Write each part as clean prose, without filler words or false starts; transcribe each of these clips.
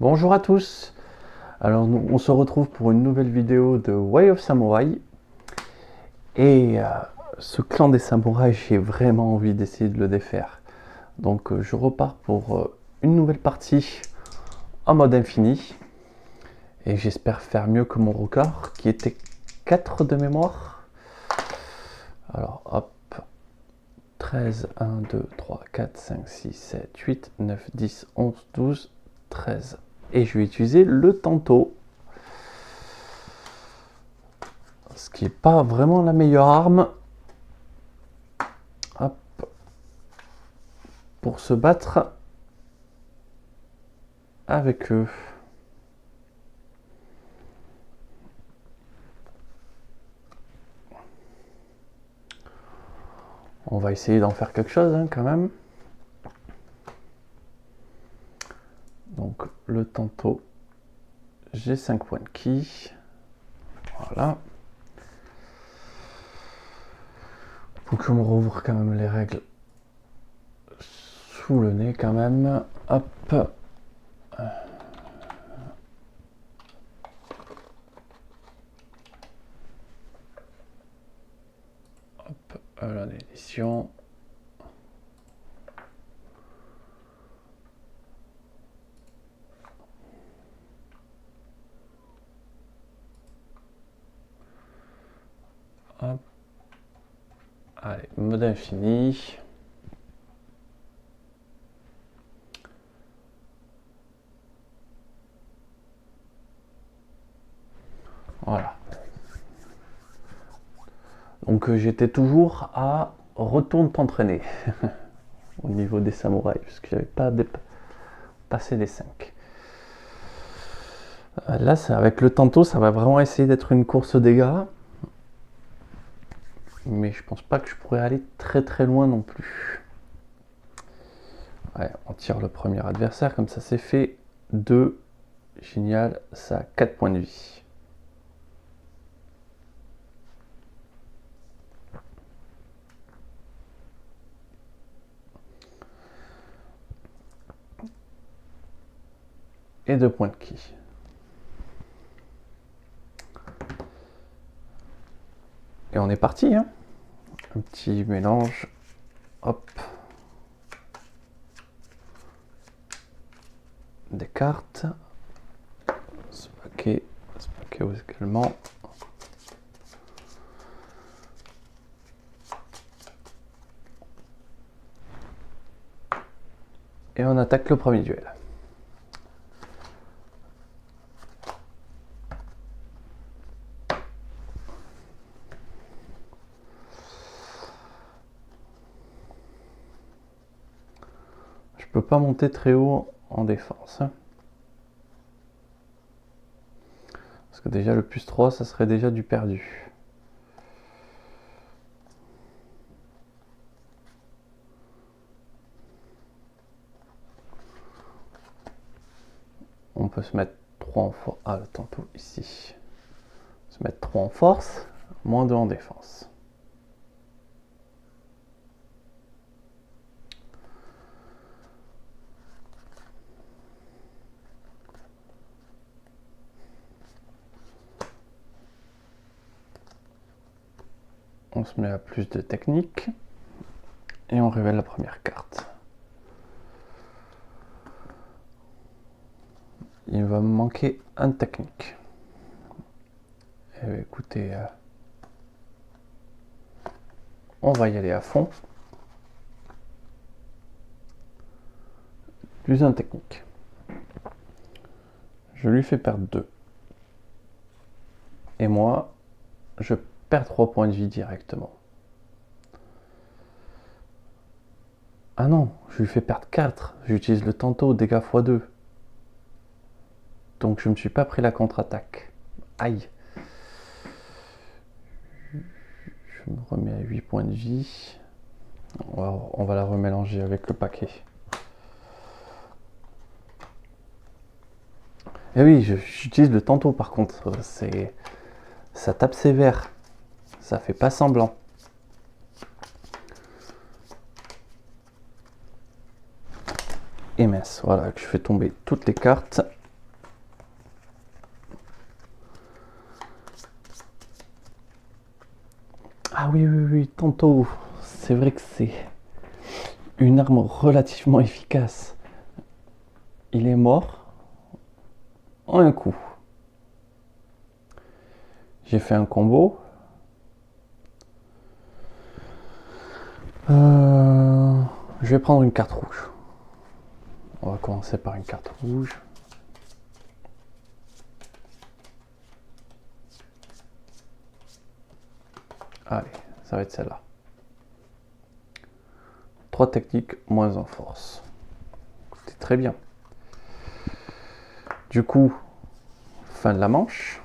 Bonjour à tous. Alors on se retrouve pour une nouvelle vidéo de Way of Samurai. Et ce clan des samouraïs, j'ai vraiment envie d'essayer de le défaire. Donc je repars pour une nouvelle partie en mode infini. Et j'espère faire mieux que mon record, qui était 4 de mémoire. Alors hop. 13, 1, 2, 3, 4, 5, 6, 7, 8, 9, 10, 11, 12, 13. Et je vais utiliser le tanto. Ce qui n'est pas vraiment la meilleure arme. Hop. Pour se battre avec eux. On va essayer d'en faire quelque chose quand même. Donc le tanto, j'ai 5 points de ki. Voilà. Faut que je me rouvre quand même les règles sous le nez quand même. Hop. Hop, l'édition. Hop. Allez, mode infini. Voilà. Donc j'étais toujours à retourne t'entraîner au niveau des samouraïs, parce que j'avais pas passé les 5. Là, avec le tanto, ça va vraiment essayer d'être une course aux dégâts. Mais je pense pas que je pourrais aller très très loin non plus. Ouais, on tire le premier adversaire, comme ça c'est fait. 2, génial, ça a 4 points de vie. Et 2 points de ki. Et on est parti, hein. Un petit mélange. Hop. Des cartes. Ce paquet également. Et on attaque le premier duel. Je peux pas monter très haut en défense. Hein. Parce que déjà le plus 3, ça serait déjà du perdu. On peut se mettre 3 en force. Ah, le tanto ici. Se mettre 3 en force, moins 2 en défense. On se met à plus de technique. Et on révèle la première carte. Il va me manquer un technique. Et écoutez, on va y aller à fond. Plus un technique. Je lui fais perdre 2. Et moi, je perds 3 points de vie directement. Ah non, je lui fais perdre 4. J'utilise le tanto, dégâts x2. Donc je ne me suis pas pris la contre-attaque. Aïe. Je me remets à 8 points de vie. On va la remélanger avec le paquet. Et oui, j'utilise le tanto par contre. Ça tape sévère. Ça fait pas semblant. Et mince, voilà, que je fais tomber toutes les cartes. Ah oui, oui, oui, tantôt. C'est vrai que c'est une arme relativement efficace. Il est mort en un coup. J'ai fait un combo. Je vais prendre une carte rouge. On va commencer par une carte rouge. Allez, ça va être celle-là. 3 techniques, moins en force. C'est très bien. Du coup, fin de la manche.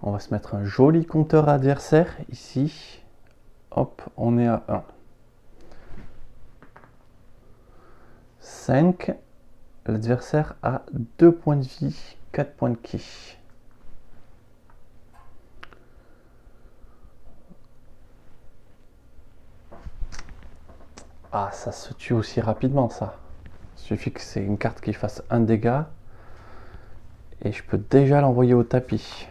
On va se mettre un joli compteur adversaire ici. Hop, on est à 1. 5. L'adversaire a 2 points de vie, 4 points de ki. Ah, ça se tue aussi rapidement, ça. Il suffit que c'est une carte qui fasse un dégât. Et je peux déjà l'envoyer au tapis.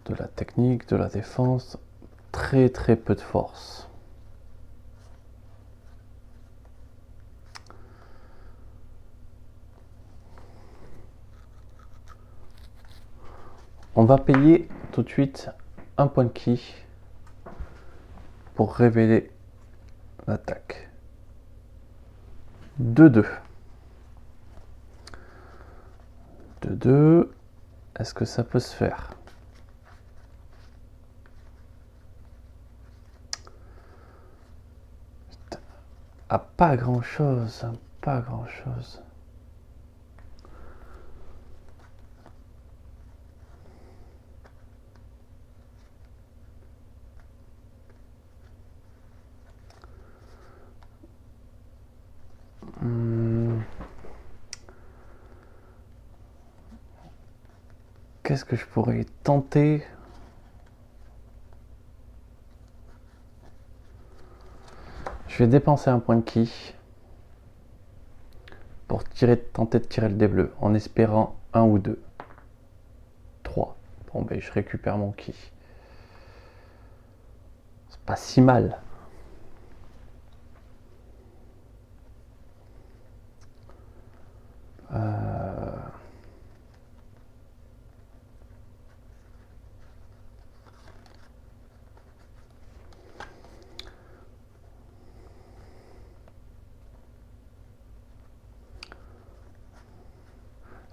De la technique, de la défense. Très très peu de force. On va payer tout de suite un point de ki pour révéler l'attaque. 2-2. 2-2. Est-ce que ça peut se faire? Ah, pas grand chose. Pas grand chose. Qu'est-ce que je pourrais tenter? Je vais dépenser un point de ki pour tenter de tirer le dé bleu en espérant 1 ou 2. 3. Bon, ben je récupère mon ki. C'est pas si mal.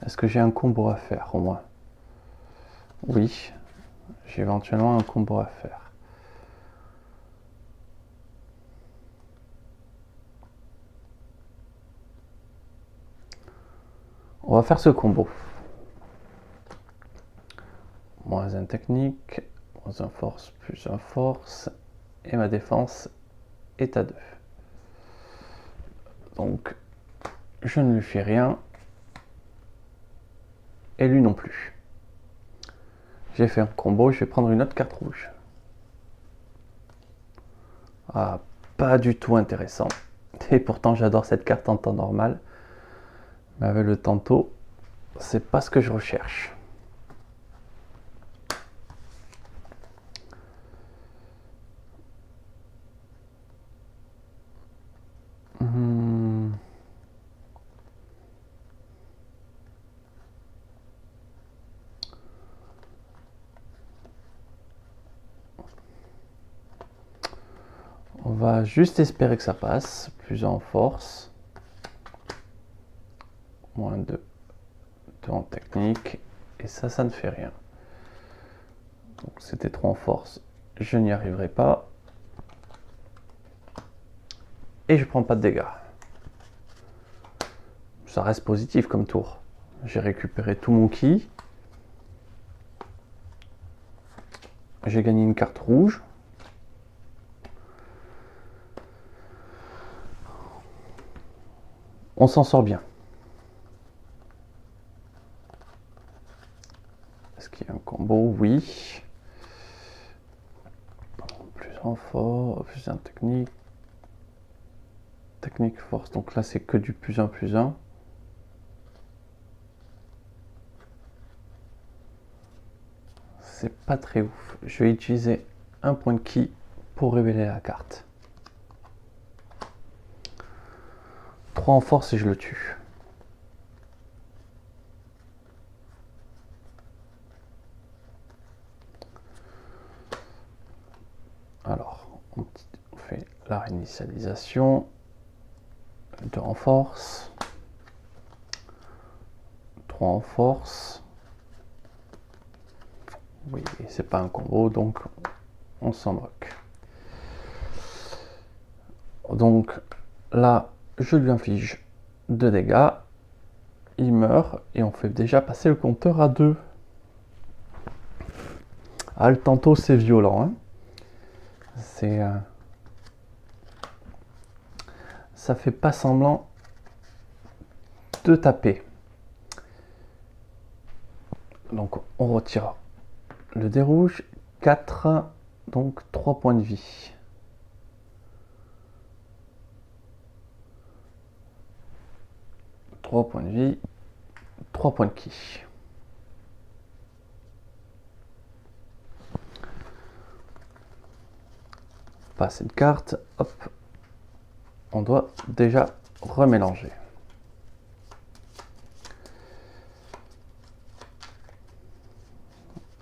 Est-ce que j'ai un combo à faire au moins? Oui, j'ai éventuellement un combo à faire. On va faire ce combo. Moins un technique, moins un force, plus un force, et ma défense est à 2. Donc, je ne lui fais rien, et lui non plus. J'ai fait un combo, je vais prendre une autre carte rouge. Ah, pas du tout intéressant. Et pourtant, j'adore cette carte en temps normal. Mais avec le tantôt, c'est pas ce que je recherche. On va juste espérer que ça passe. Plus en force. Moins 2. 2 en technique. Et ça ne fait rien. Donc c'était trop en force. Je n'y arriverai pas. Et je prends pas de dégâts. Ça reste positif comme tour. J'ai récupéré tout mon ki. J'ai gagné une carte rouge. On s'en sort bien. Est-ce qu'il y a un combo? Oui. Plus en force, plus en technique. technique force, donc là c'est que du +1 +1. C'est pas très ouf. Je vais utiliser un point de ki pour révéler la carte. 3 en force et je le tue. Alors, on fait la réinitialisation. 2 en force. 3 en force. Oui, c'est pas un combo, donc on s'en moque. Donc là, je lui inflige 2 dégâts. Il meurt et on fait déjà passer le compteur à 2. Ah, le tantôt, c'est violent. Hein. C'est... ça fait pas semblant de taper. Donc on retire le dé rouge. 4, donc 3 points de vie. Trois points de vie, 3 points de ki. Pas assez de cartes, hop. On doit déjà remélanger.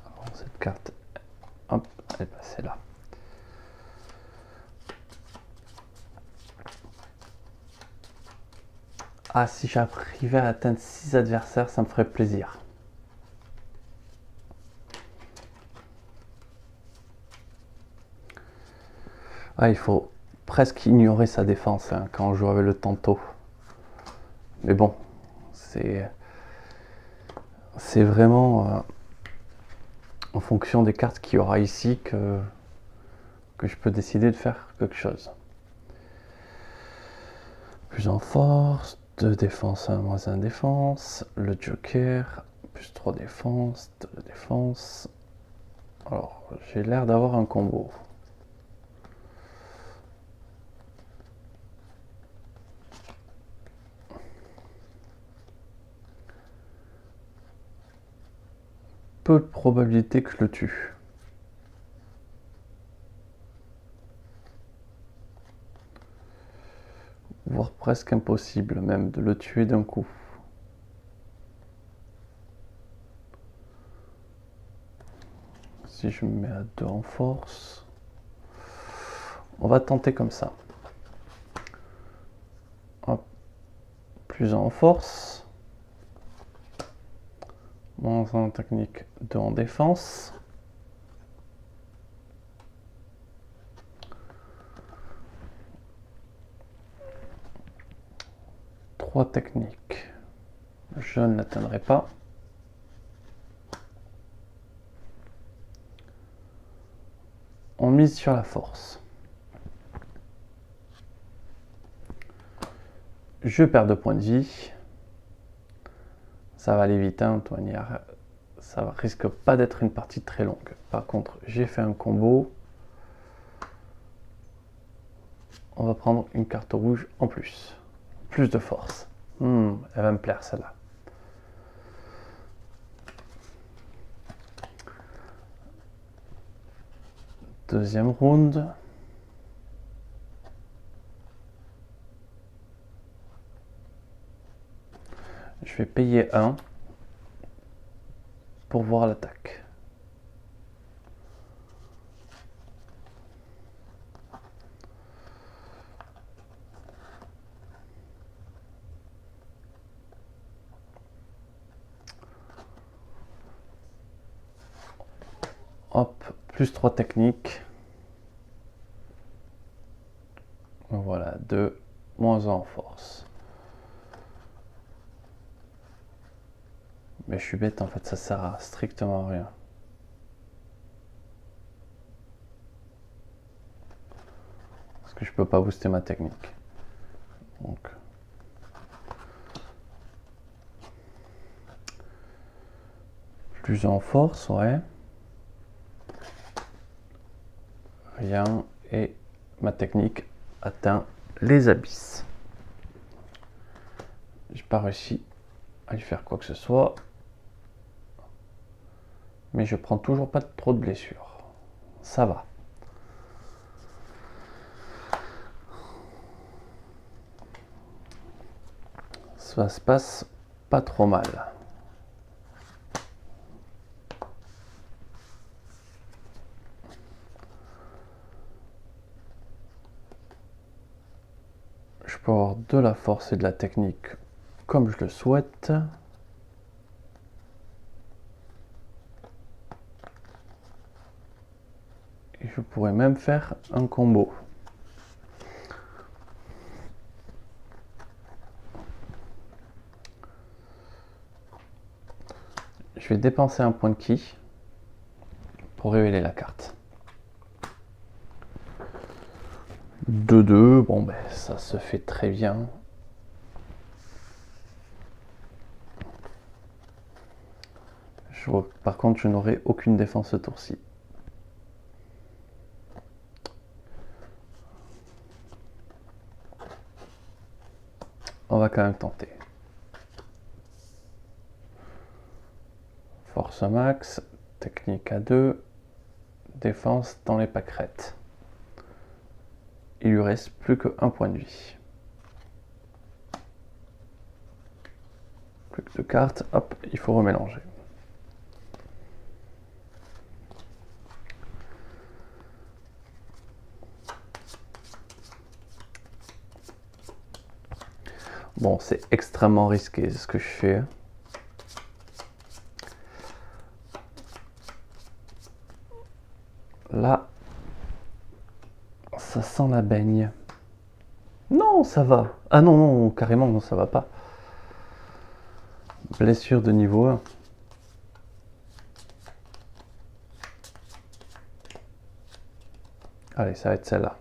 Alors, cette carte, hop, elle est passée là. Ah, si j'arrivais à atteindre 6 adversaires, ça me ferait plaisir. Ah, il faut presque ignorer sa défense hein, quand on joue avec le tantôt. Mais bon, c'est vraiment en fonction des cartes qu'il y aura ici que je peux décider de faire quelque chose. Plus en force, 2 défense, 1 moins 1 défense, le joker, plus 3 défense, 2 défense. Alors, j'ai l'air d'avoir un combo. Peu de probabilité que je le tue. Voire presque impossible même de le tuer d'un coup. Si je me mets à 2 en force, on va tenter comme ça. Hop. Plus 1 en force, moins 1 en technique, 2 en défense. Techniques. Je ne l'atteindrai pas. On mise sur la force. Je perds 2 points de vie. Ça va aller vite, hein, Antoine. Ça risque pas d'être une partie très longue. Par contre, j'ai fait un combo. On va prendre une carte rouge en plus. Plus de force. Elle va me plaire celle-là. Deuxième round. Je vais payer 1 pour voir l'attaque. Hop, plus 3 techniques. Voilà, 2, moins 1 en force. Mais je suis bête, en fait, ça sert à strictement rien. Parce que je peux pas booster ma technique. Donc. Plus en force, ouais. Rien. Et ma technique atteint les abysses. J'ai pas réussi à lui faire quoi que ce soit. Mais je prends toujours pas trop de blessures. Ça va. Ça se passe pas trop mal. Je peux avoir de la force et de la technique comme je le souhaite. Et je pourrais même faire un combo. Je vais dépenser un point de ki pour révéler la carte. 2-2, bon ben ça se fait très bien. Par contre, je n'aurai aucune défense ce tour-ci. On va quand même tenter. Force max, technique à 2, défense dans les pâquerettes. Il lui reste plus qu'un point de vie. Plus que 2 cartes, hop, il faut remélanger. Bon, c'est extrêmement risqué ce que je fais. Là, ça sent la baigne. Non, ça va. Ah non, non, carrément, non, ça va pas. Blessure de niveau 1. Allez, ça va être celle-là.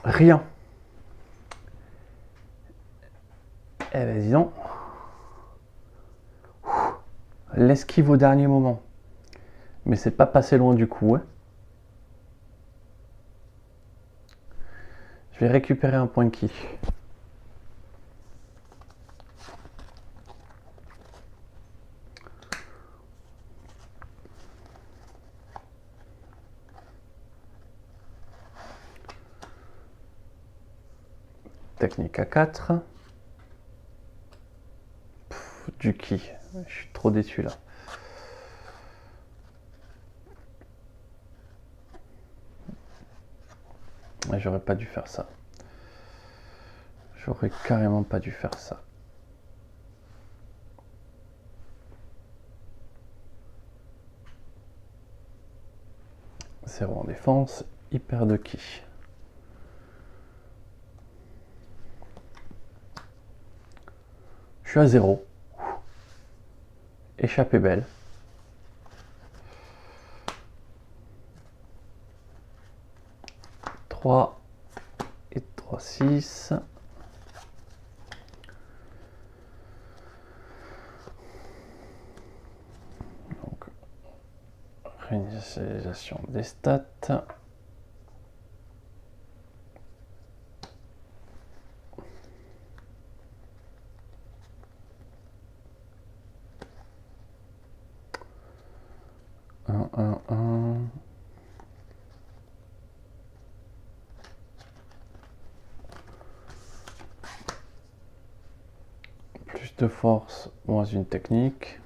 Rien. Eh ben dis donc. L'esquive au dernier moment. Mais c'est pas passé loin du coup. Hein. Je vais récupérer un point de ki. Technique à 4. Du ki. Je suis trop déçu là. J'aurais pas dû faire ça. J'aurais carrément pas dû faire ça. 0 en défense, hyper de ki. Je suis à 0. Échappée belle. Et 3, 6. Donc, réinitialisation des stats. Plus de force, moins une technique.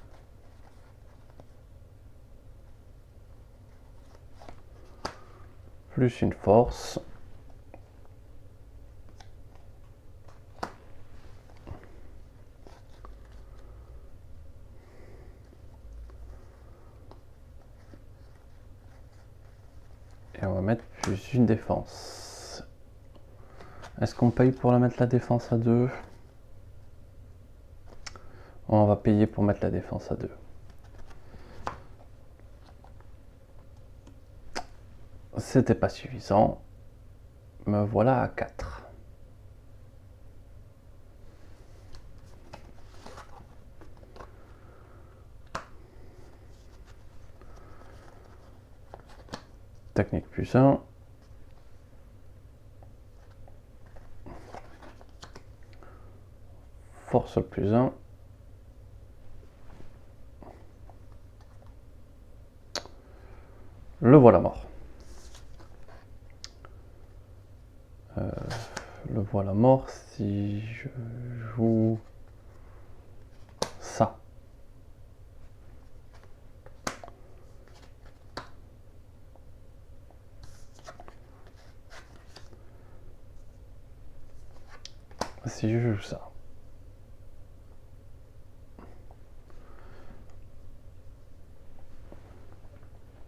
Plus une force. Et on va mettre plus une défense. Est-ce qu'on paye pour la mettre la défense à 2? On va payer pour mettre la défense à 2. C'était pas suffisant. Me voilà à 4. Technique plus 1. force plus 1. Le voilà mort. Le voilà mort si je joue ça. Si je joue ça.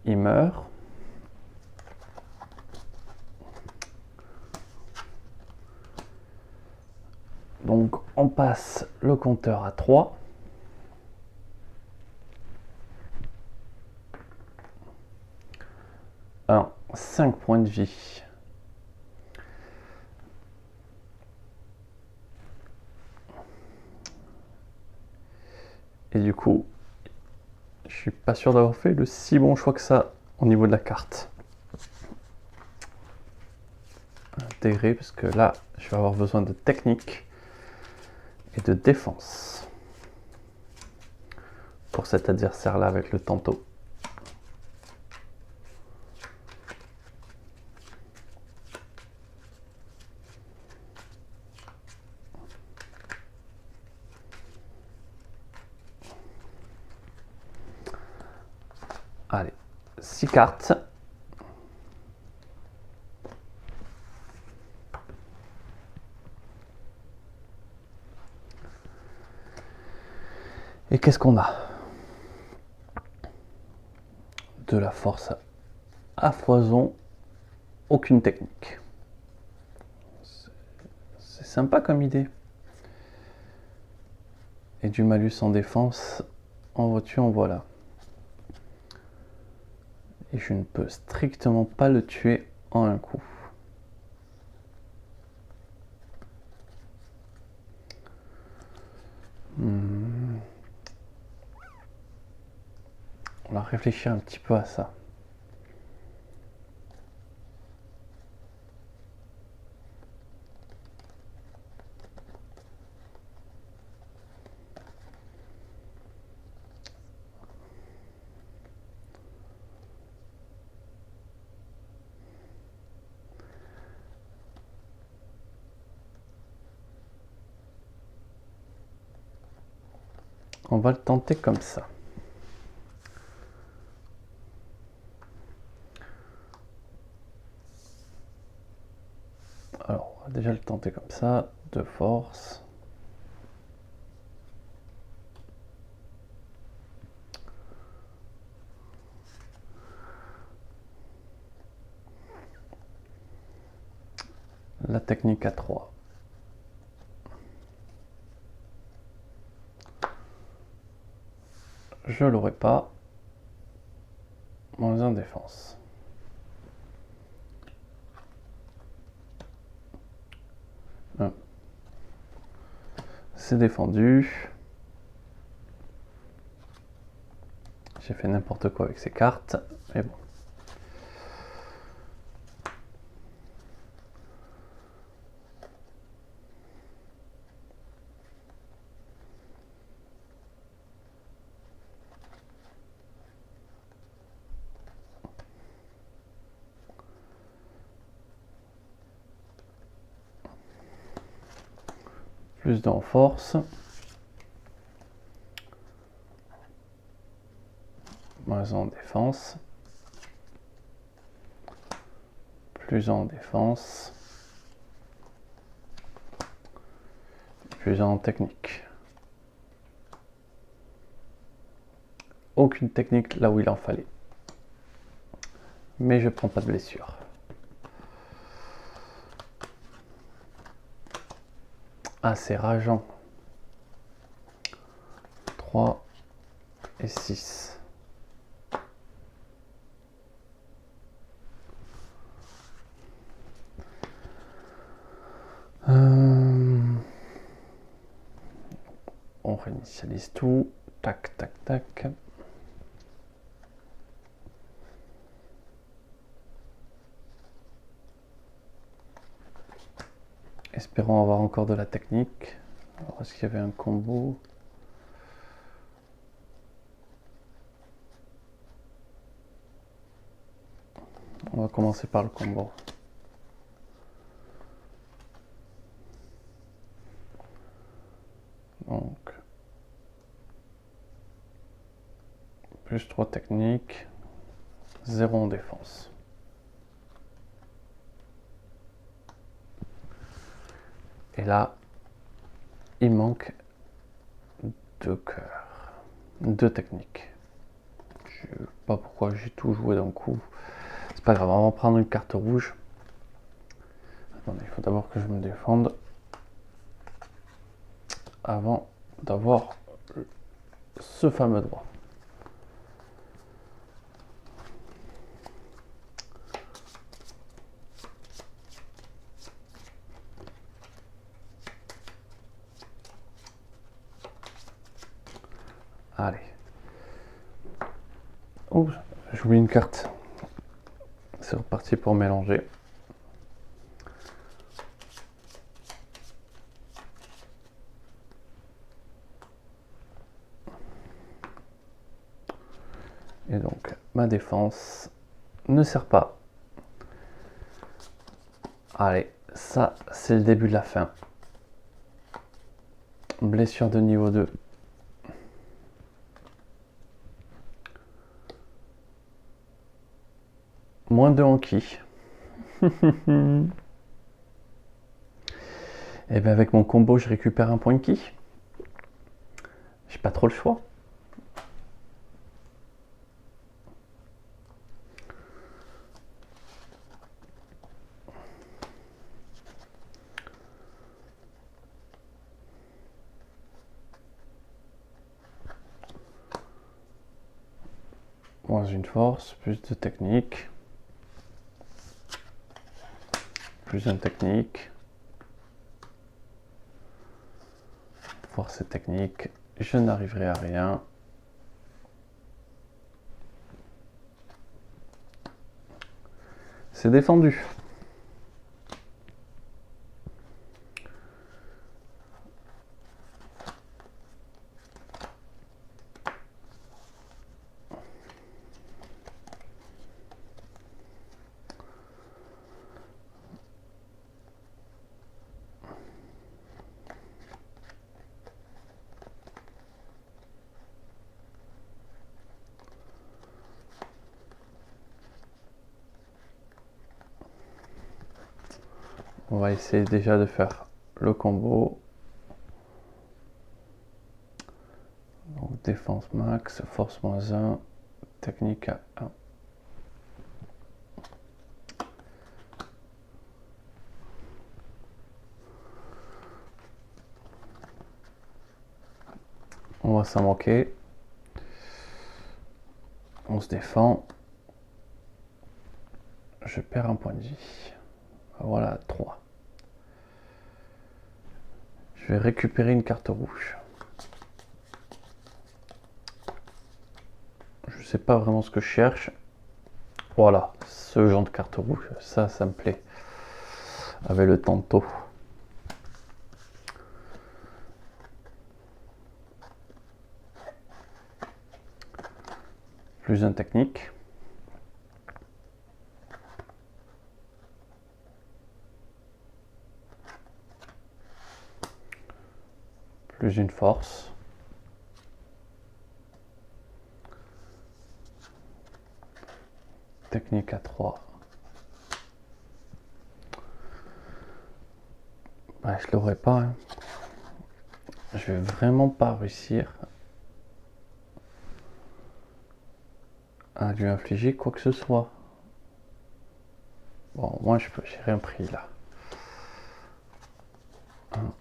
Il meurt. Donc on passe le compteur à 3. Un, 5 points de vie. Et du coup, je suis pas sûr d'avoir fait le si bon choix que ça au niveau de la carte. Intégrer, parce que là, je vais avoir besoin de technique et de défense pour cet adversaire-là avec le tantôt. Allez, 6 cartes. Et qu'est-ce qu'on a? De la force à foison, aucune technique. C'est sympa comme idée. Et du malus en défense, en vois-tu, en voilà. Et je ne peux strictement pas le tuer en un coup. On va réfléchir un petit peu à ça. On va le tenter comme ça. Alors, on va déjà le tenter comme ça, de force. La technique à 3. Je l'aurai pas. Moins 1 défense. C'est défendu. J'ai fait n'importe quoi avec ces cartes, mais bon. Plus de force. Moins 1 en défense. Plus 1 en défense. Plus 1 en technique. Aucune technique là où il en fallait. Mais je prends pas de blessure. Ah, c'est rageant. 3 et 6. On réinitialise tout. Tac, tac, tac. Espérons avoir encore de la technique. Alors, est-ce qu'il y avait un combo? On va commencer par le combo. Donc, plus 3 techniques, 0 en défense. Et là, il manque 2 cœurs, 2 techniques. Je sais pas pourquoi j'ai tout joué d'un coup. C'est pas grave, on va prendre une carte rouge. Attendez, il faut d'abord que je me défende avant d'avoir ce fameux droit. Allez. Oh, j'ai oublié une carte. C'est reparti pour mélanger. Et donc, ma défense ne sert pas. Allez, ça, c'est le début de la fin. Blessure de niveau 2. Moins 2 en ki. Et bien avec mon combo, je récupère un point de ki. J'ai pas trop le choix. Moins une force, plus de technique. Plus une technique. Force et technique. Je n'arriverai à rien. C'est défendu. On va essayer déjà de faire le combo. Donc défense max, force moins 1, technique à 1. On va s'en moquer. On se défend. Je perds un point de vie. Voilà, 3. Je vais récupérer une carte rouge. Je sais pas vraiment ce que je cherche. Voilà, ce genre de carte rouge, ça me plaît. Avec le tantôt. Plus un technique. Plus une force. Technique à 3. Ouais, je l'aurais pas. Hein. Je vais vraiment pas réussir à lui infliger quoi que ce soit. Bon, moi j'ai rien pris là. 1,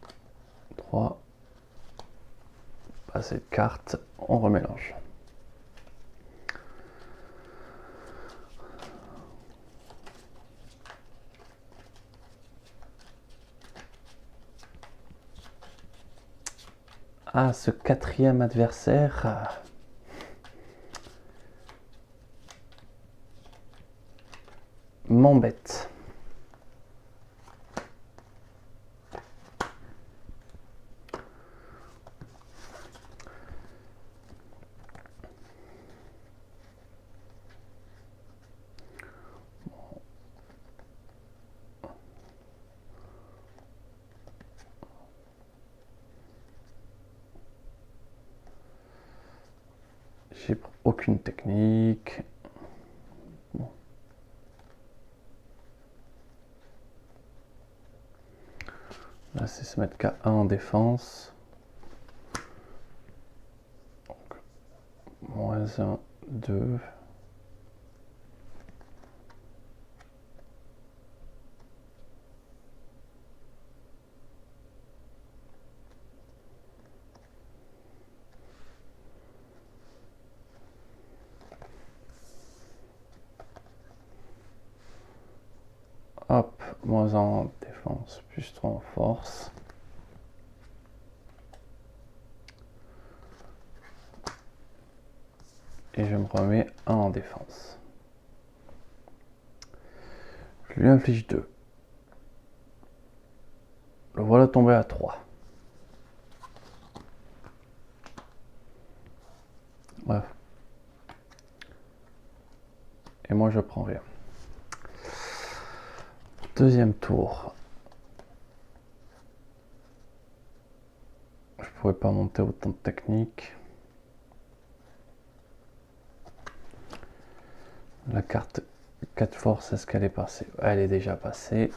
3. Pas assez de cartes, on remélange. Ah, ce quatrième adversaire m'embête. J'ai aucune technique. Bon. Là, c'est se mettre qu'à 1 en défense. Donc, -1, 2. Hop, -1 en défense, +3 en force. Et je me remets 1 en défense. Je lui inflige 2. Le voilà tombé à 3. Bref. Et moi je prends rien. Deuxième tour. Je pourrais pas monter autant de techniques. La carte 4 force, est-ce qu'elle est passée? Elle est déjà passée.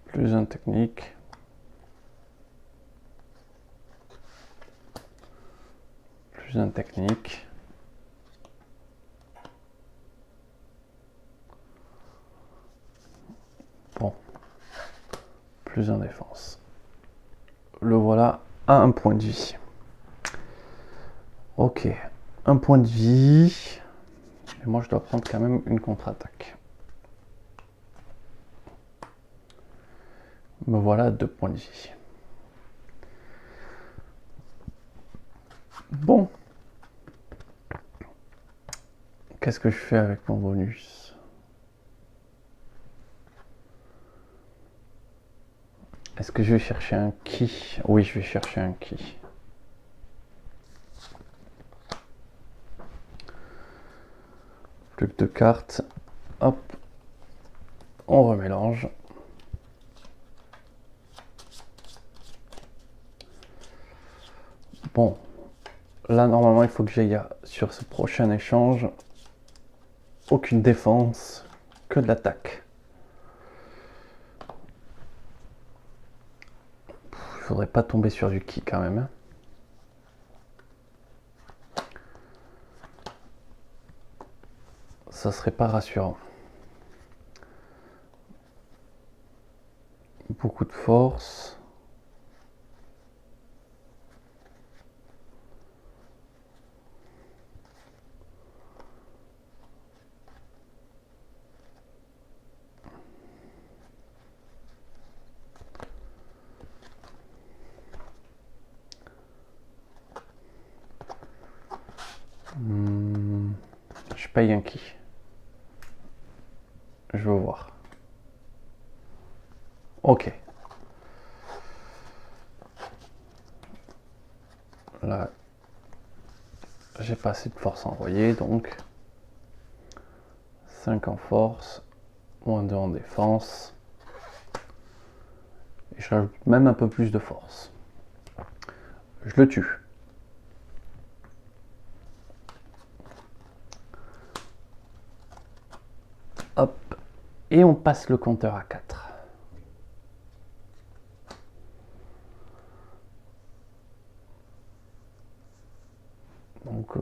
Plus un technique. Plus un technique. Bon. Plus un défense. Le voilà à 1 point de vie. Ok. 1 point de vie. Et moi je dois prendre quand même une contre-attaque. Me voilà à 2 points de vie. Bon. Qu'est-ce que je fais avec mon bonus? Est-ce que je vais chercher un ki? Oui, je vais chercher un ki. Plus que 2 cartes. Hop. On remélange. Bon. Là, normalement, il faut que j'aille sur ce prochain échange. Aucune défense, que de l'attaque. Il faudrait pas tomber sur du ki quand même. Ça serait pas rassurant. Beaucoup de force. Je paye un ki. Je veux voir. Ok. Là, j'ai pas assez de force envoyée, donc 5 en force, -2 en défense. Et je rajoute même un peu plus de force. Je le tue. Hop. Et on passe le compteur à 4. Donc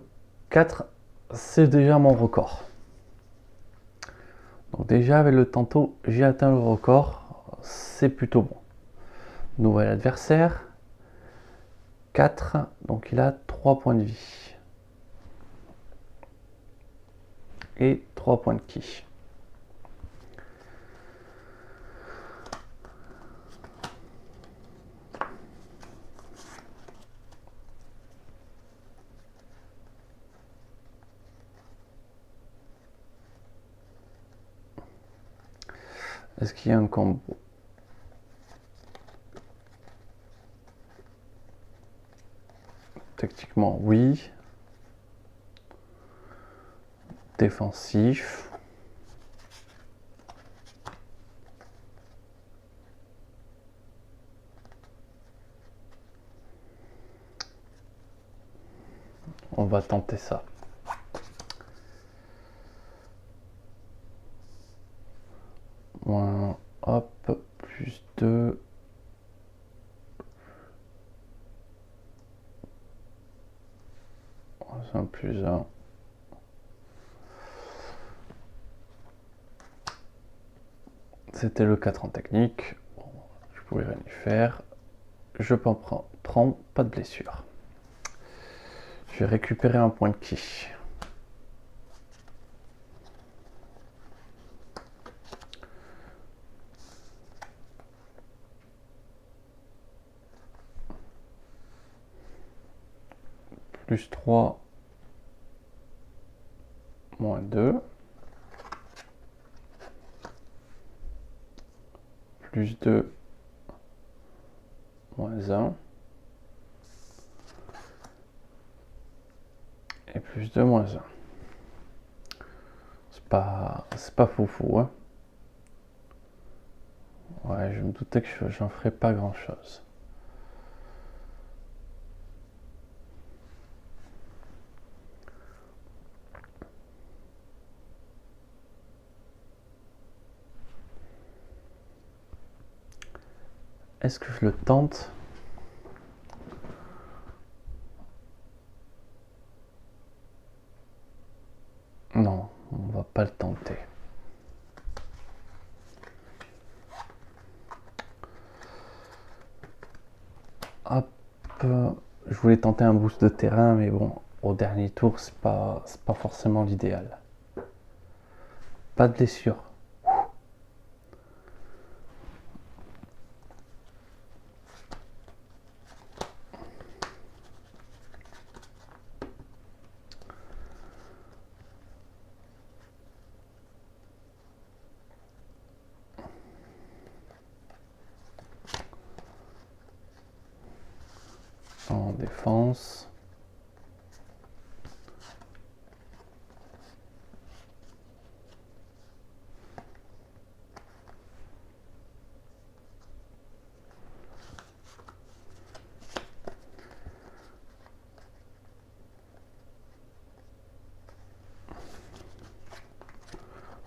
4, c'est déjà mon record. Donc déjà avec le tantôt, j'ai atteint le record. C'est plutôt bon. Nouvel adversaire. 4, donc il a 3 points de vie. Et 3 points de ki. Est-ce qu'il y a un combo? Tactiquement, oui. Défensif. On va tenter ça. Moins, hop, plus 2. Moins 1, plus 1. C'était le 4 en technique. Bon, je pouvais rien y faire. Je peux en prendre, pas de blessure. Je vais récupérer un point de ki. Plus 3, moins 2. Plus 2, moins 1. Et plus 2, moins 1. C'est pas foufou, hein. Ouais, je me doutais que j'en ferais pas grand chose. Est-ce que je le tente? Non, on va pas le tenter. Hop, je voulais tenter un boost de terrain, mais bon, au dernier tour, c'est pas forcément l'idéal. Pas de blessure. En défense.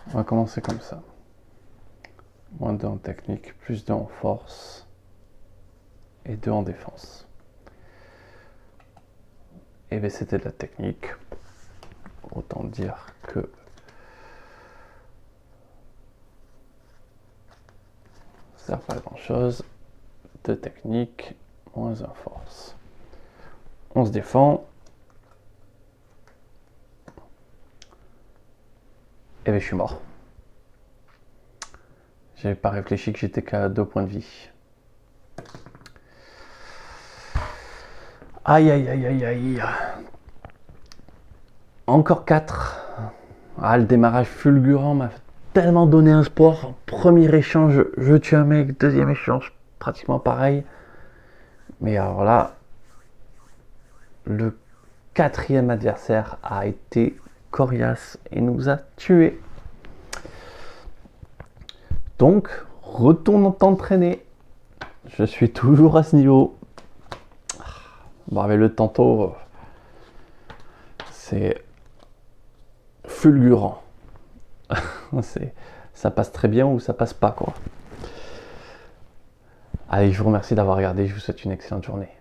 On va commencer comme ça. Moins 2 en technique, plus 2 en force et 2 en défense. Et bien c'était de la technique. Autant dire que ça sert pas à grand chose. 2 techniques, moins 1 force. On se défend. Et bien je suis mort. J'avais pas réfléchi que j'étais qu'à 2 points de vie. Aïe aïe aïe aïe aïe. Encore 4. Ah, le démarrage fulgurant m'a tellement donné un sport. Premier échange, je tue un mec. Deuxième échange, pratiquement pareil. Mais alors là, le 4e adversaire a été coriace et nous a tués. Donc, retourne t'entraîner. Je suis toujours à ce niveau. Bon, avec le tantôt, c'est fulgurant. Ça passe très bien ou ça passe pas, quoi. Allez, je vous remercie d'avoir regardé. Je vous souhaite une excellente journée.